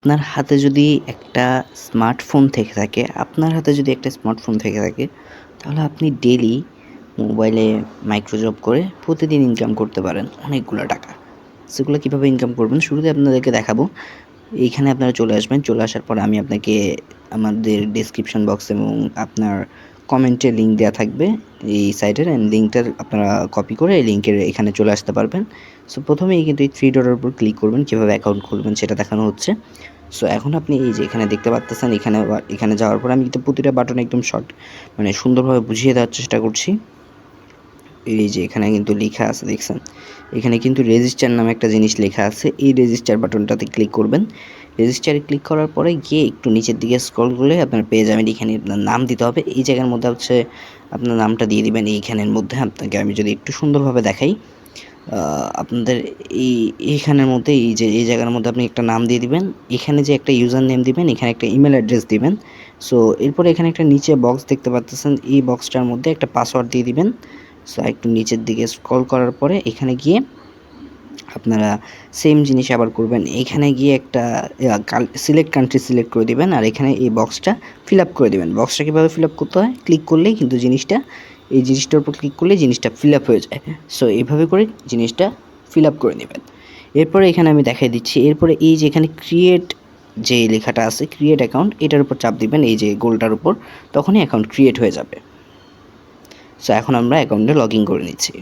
আপনার হাতে যদি একটা স্মার্টফোন থেকে থাকে তাহলে আপনি ডেইলি মোবাইলে মাইক্রোজব করে প্রতিদিন ইনকাম করতে পারেন অনেকগুলো টাকা। সেগুলো কীভাবে ইনকাম করবেন শুরুতে আপনাদেরকে দেখাবো। এইখানে আপনারা চলে আসবেন। চলে আসার পর আমি আপনাকে আমাদের ডেসক্রিপশন বক্স এবং আপনার কমেন্টে লিঙ্ক দেওয়া থাকবে এই সাইটের, অ্যান্ড লিঙ্কটা আপনারা কপি করে এই লিঙ্কের এখানে চলে আসতে পারবেন। সো প্রথমেই কিন্তু এই 3 ডটের উপর ক্লিক করবেন, কীভাবে অ্যাকাউন্ট খুলবেন সেটা দেখানো হচ্ছে। সো এখন আপনি এই যে এখানে দেখতে পাচ্ছেন, এখানে যাওয়ার পর আমি কিন্তু প্রতিটা বাটন একদম সুন্দরভাবে বুঝিয়ে দেওয়ার চেষ্টা করছি। এই যে এখানে কিন্তু লেখা আছে, দেখছেন এখানে কিন্তু রেজিস্টার নামে একটা জিনিস লেখা আছে। এই রেজিস্টার বাটনটাতে ক্লিক করবেন। রেজিস্টারে ক্লিক করার পরে গিয়ে একটু নিচের দিকে স্ক্রল করলে আপনার পেয়ে যাবেন। এখানে আপনার নাম দিতে হবে। এই জায়গার মধ্যে হচ্ছে আপনার নামটা দিয়ে দিবেন। এইখানের মধ্যে আপনাকে আমি যদি একটু সুন্দরভাবে দেখাই, আপনাদের এইখানের মধ্যে এই জায়গার মধ্যে আপনি একটা নাম দিয়ে দিবেন। এখানে যে একটা ইউজার নেম দিবেন, এখানে একটা ইমেল অ্যাড্রেস দিবেন। সো এরপরে এখানে একটা নিচে বক্স দেখতে পাচ্ছেন, এই বক্সটার মধ্যে একটা পাসওয়ার্ড দিয়ে দিবেন। সো একটু নিচের দিকে স্ক্রল করার পরে এখানে গিয়ে আপনারা সেম জিনিস আবার করবেন। এখানে গিয়ে একটা সিলেক্ট কান্ট্রি সিলেক্ট করে দিবেন, আর এখানে এই বক্সটা ফিল আপ করে দিবেন। বক্সটা কীভাবে ফিল আপ করতে হয়, ক্লিক করলেই কিন্তু এই জিনিসটার উপর ক্লিক করলেই জিনিসটা ফিল আপ হয়ে যায়। সো এইভাবে করে জিনিসটা ফিল আপ করে নেবেন। এরপরে এখানে আমি দেখাই দিচ্ছি। এরপরে এই যে এখানে ক্রিয়েট যে লেখাটা আছে, ক্রিয়েট অ্যাকাউন্ট, এটার উপর চাপ দিবেন, এই যে গোলটার উপর, তখনই অ্যাকাউন্ট ক্রিয়েট হয়ে যাবে। সো এখন আমরা অ্যাকাউন্টে লগ ইন করে নিচ্ছি।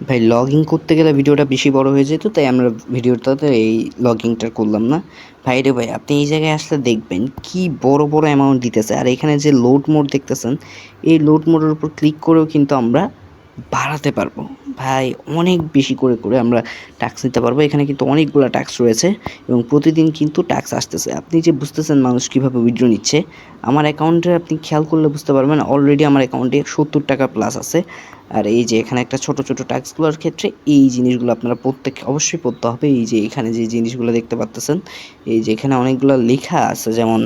ভাই লগ ইন করতে গেলে ভিডিওটা বেশি বড় হয়ে যেত, তাই আমরা ভিডিওটাতে এই লগ ইনটা করলাম না। ভাই রে ভাই, আপনি এই জায়গায় আসলে দেখবেন কি বড় বড় অ্যামাউন্ট দিতেছে। আর এখানে যে লোড মোড দেখতেছেন, এই লোড মোডের উপর ক্লিক করেও কিন্তু আমরা বাড়াতে পারবো। ভাই অনেক বেশি করে করে আমরা টাস্ক নিতে পারবো। এখানে কিন্তু অনেকগুলো টাস্ক রয়েছে এবং প্রতিদিন কিন্তু টাস্ক আসতেছে। আপনি যে বুঝতেছেন মানুষ কীভাবে উইথড্র নিচ্ছে, আমার অ্যাকাউন্টে আপনি খেয়াল করলে বুঝতে পারবেন অলরেডি আমার অ্যাকাউন্টে 70 টাকা প্লাস আছে। আর এই যে এখানে একটা ছোট ছোট টাস্কগুলোর ক্ষেত্রে এই জিনিসগুলো আপনারা অবশ্যই পড়তে হবে। এই যে এখানে যে জিনিসগুলো দেখতে পাচ্ছেন, এই যে এখানে অনেকগুলো লেখা আছে, যেমন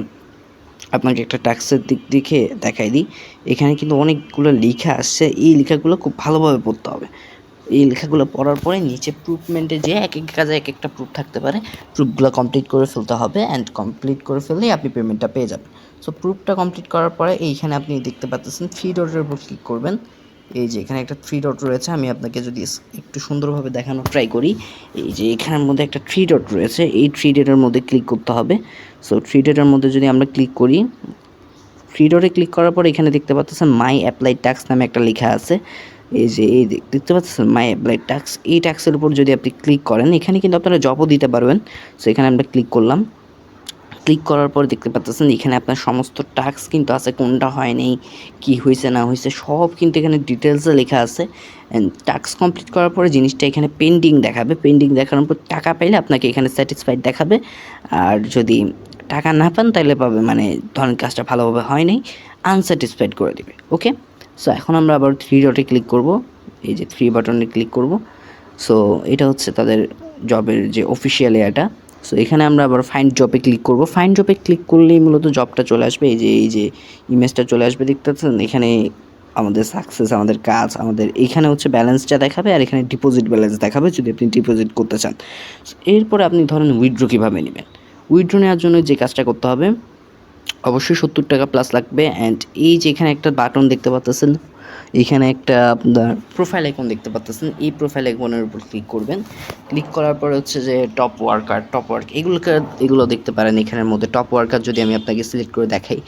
আপনাকে একটা টাস্কের দিক দেখে দেখাই দিই। এখানে কিন্তু অনেকগুলো লেখা আসছে, এই লেখাগুলো খুব ভালোভাবে পড়তে হবে। এই লেখাগুলো পড়ার পরে নিচে প্রুফমেন্টে যে এক এক কাজে এক একটা প্রুফ থাকতে পারে, প্রুফগুলো কমপ্লিট করে ফেলতে হবে, অ্যান্ড কমপ্লিট করে ফেললেই আপনি পেমেন্টটা পেয়ে যাবেন। সো প্রুফটা কমপ্লিট করার পরে এইখানে আপনি দেখতে পাচ্ছেন 3 ডটের উপর ক্লিক করবেন। এই যে এখানে একটা 3 ডট রয়েছে, আমি আপনাকে যদি একটু সুন্দরভাবে দেখানোর ট্রাই করি। এই যে এখানের মধ্যে একটা 3 ডট রয়েছে, এই 3 ডটের মধ্যে ক্লিক করতে হবে। সো 3 ডটের মধ্যে যদি আমরা ক্লিক করি, 3 ডটে ক্লিক করার পর এখানে দেখতে পাচ্ছেন মাই অ্যাপ্লাই টাস্ক নামে একটা লেখা আছে। এই যে দেখতে পাচ্ছেন মাই অ্যাপ্লাই টাস্ক, এই টাস্কের উপর যদি আপনি ক্লিক করেন, এখানে কিন্তু আপনারা জবও দিতে পারবেন। সো এখানে আমরা ক্লিক করলাম। ক্লিক করার পর দেখতে পাচ্ছেন এখানে আপনার সমস্ত টাস্ক কিন্তু আছে, কোনটা হয়নি, কি হয়েছে না হয়েছে সব কিন্তু এখানে ডিটেলসে লেখা আছে। অ্যান্ড টাস্ক কমপ্লিট করার পরে জিনিসটা এখানে পেন্ডিং দেখাবে। পেন্ডিং দেখানোর পর টাকা পাইলে আপনাকে এখানে স্যাটিসফাইড দেখাবে, আর যদি টাকা না পান তাহলে পাবে, মানে ধরেন কাজটা ভালোভাবে হয় নাই, আনস্যাটিসফাইড করে দেবে। ওকে, সো এখন আমরা আবার 3 ডটে ক্লিক করব। এই যে 3 বাটনে ক্লিক করব। সো এটা হচ্ছে তাদের জবের যে অফিসিয়াল এয়ারটা। সো এখানে আমরা আবার ফাইন্ড জবে ক্লিক করব। ফাইন্ড জবে ক্লিক করলেই মূলত জবটা চলে আসবে। এই যে ইমেজটা চলে আসবে, দেখতে পাচ্ছেন এখানে আমাদের সাকসেস, আমাদের কাজ, আমাদের এখানে হচ্ছে ব্যালেন্সটা দেখাবে, আর এখানে ডিপোজিট ব্যালেন্স দেখাবে যদি আপনি ডিপোজিট করতে চান। এরপরে আপনি ধরেন উইথড্র কীভাবে নেবেন। উইথড্র নেওয়ার জন্য যে কাজটা করতে হবে, অবশ্যই 70 টাকা প্লাস লাগবে। অ্যান্ড এই যে এখানে একটা বাটন দেখতে পাচ্ছেন, এখানে একটা আপনার প্রোফাইল আইকন দেখতে পাচ্ছেন, এই প্রোফাইল আইকনের উপর ক্লিক করবেন। ক্লিক করার পরে হচ্ছে যে টপ ওয়ার্ক এগুলো দেখতে পারেন। এখানের মধ্যে টপ ওয়ার্কার যদি আমি আপনাকে সিলেক্ট করে দেখাই,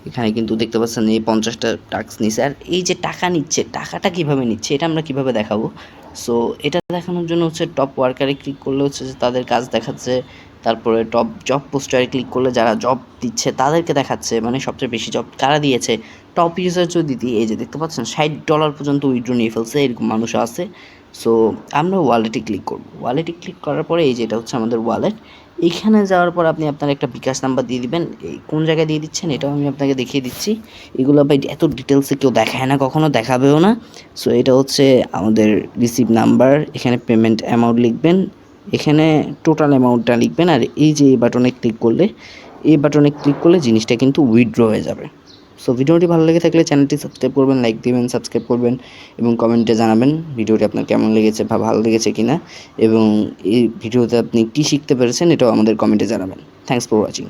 এখানে কিন্তু দেখতে পাচ্ছেন এই 50টা টাস্ক নিচ্ছে। আর এই যে টাকা নিচ্ছে, টাকাটা কীভাবে নিচ্ছে এটা আমরা কীভাবে দেখাবো। সো এটা দেখানোর জন্য হচ্ছে টপ ওয়ার্কারে ক্লিক করলে হচ্ছে যে তাদের কাজ দেখাচ্ছে। তারপরে টপ জব পোস্টারে ক্লিক করলে যারা জব দিচ্ছে তাদেরকে দেখাচ্ছে, মানে সবচেয়ে বেশি জব কারা দিয়েছে। টপ ইউজার যদি দিই, এই যে দেখতে পাচ্ছেন $60 পর্যন্ত উইথড্র নিয়ে ফেলছে, এরকম মানুষ আছে। সো আমরা ওয়ালেটে ক্লিক করব। ওয়ালেটে ক্লিক করার পরে এই যে এটা হচ্ছে আমাদের ওয়ালেট। এইখানে যাওয়ার পর আপনি আপনার একটা বিকাশ নাম্বার দিয়ে দিবেন। এই কোন জায়গায় দিয়ে দিচ্ছেন এটাও আমি আপনাকে দেখিয়ে দিচ্ছি। এগুলো ভাই এত ডিটেলসে কেউ দেখায় না, কখনো দেখাবেও না। সো এটা হচ্ছে আমাদের রিসিভ নাম্বার। এখানে পেমেন্ট অ্যামাউন্ট লিখবেন, এখানে টোটাল অ্যামাউন্টটা লিখবেন, আর এই যে এই বাটনে ক্লিক করলে জিনিসটা কিন্তু উইথড্র হয়ে যাবে। সো ভিডিওটি ভালো লেগে থাকলে চ্যানেলটি সাবস্ক্রাইব করবেন, লাইক দিবেন, সাবস্ক্রাইব করবেন এবং কমেন্টে জানাবেন ভিডিওটি আপনার কেমন লেগেছে বা ভালো লেগেছে কিনা এবং এই ভিডিওতে আপনি কী শিখতে পেরেছেন এটাও আমাদের কমেন্টে জানাবেন। Thanks for watching.